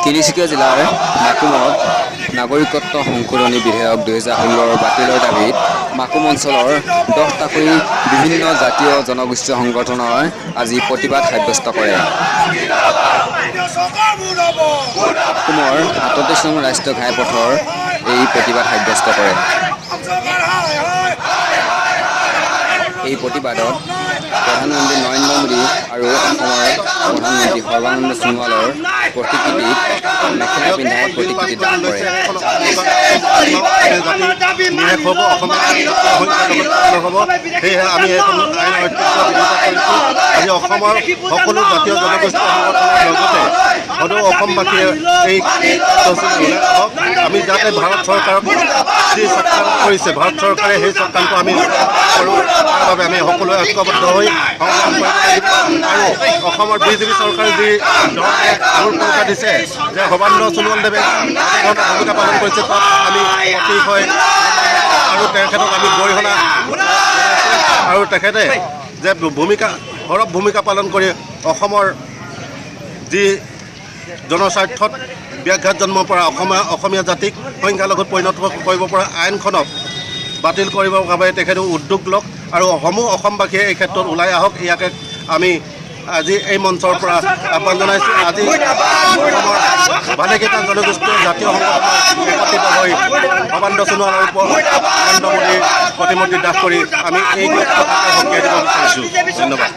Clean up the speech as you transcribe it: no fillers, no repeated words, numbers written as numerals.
তিনিচুকীয়া জিলাৰ মাকুমত নাগৰিকত্ব সংশোধনী বিধেয়ক 2016 বাতিলৰ দাবীত মাকুম অঞ্চলৰ 10টাকৈ বিভিন্ন জাতীয় জনগোষ্ঠীয় সংগঠনৰ আজি প্ৰতিবাদ সাব্যস্ত কৰে। মাকুমৰ 37 নং ৰাষ্ট্ৰীয় ঘাইপথৰ এই প্ৰতিবাদ সাব্যস্ত কৰে। এই প্ৰতিবাদত প্ৰধানমন্ত্ৰী নৰেন্দ্ৰ মোদী আৰু অসমৰ প্ৰধানমন্ত্ৰী সৰ্বানন্দ সোণোৱালৰ প্ৰতিকৃতিত মেখেলা পিন্ধাই প্ৰতিকৃতি দান কৰে। সেয়েহে আমি আজি অসমৰ সকলো জাতীয় জনগোষ্ঠী সংগঠনৰ লগতে সদৌ অসমবাসীয়ে এই আমি যাতে ভাৰত চৰকাৰক যি চক্ৰান্ত কৰিছে, ভাৰত চৰকাৰে সেই চক্ৰান্ত আমি কৰোঁ, তাৰ বাবে আমি সকলোৱে ঐক্যবদ্ধ হৈ সংগ্ৰাম কৰিব লাগিব। আৰু অসমৰ বিজেপি চৰকাৰে যি ধৰণে ভূমিকা দিছে যে সৰ্বানন্দ সোণোৱালদেৱে ভূমিকা পালন কৰিছে, তাত আমি অতিশয় আৰু তেখেতক আমি গৰিহণা আৰু তেখেতে যে সৰব ভূমিকা পালন কৰি অসমৰ যি জনস্বাৰ্থত ব্যাঘাত জন্ম পৰা অসমীয়া জাতিক সংখ্যালঘুত পৰিণত কৰিব পৰা আইনখনক বাতিল কৰিবৰ বাবে তেখেতে উদ্যোগ লওক আৰু সমূহ অসমবাসীয়ে এই ক্ষেত্ৰত ওলাই আহক। ইয়াকে আমি আজি এই মঞ্চৰ পৰা আহ্বান জনাইছোঁ। আজি অসমৰ ভালেকেইটা জনগোষ্ঠীয় জাতীয় সংগঠনৰ একত্ৰিত হৈ সৰ্বানন্দ সোণোৱালৰ নৰেন্দ্ৰ মোদীৰ প্ৰতিমূৰ্তি দাহ কৰি আমি এই কথাকে সকীয়াই দিব বিচাৰিছোঁ। ধন্যবাদ।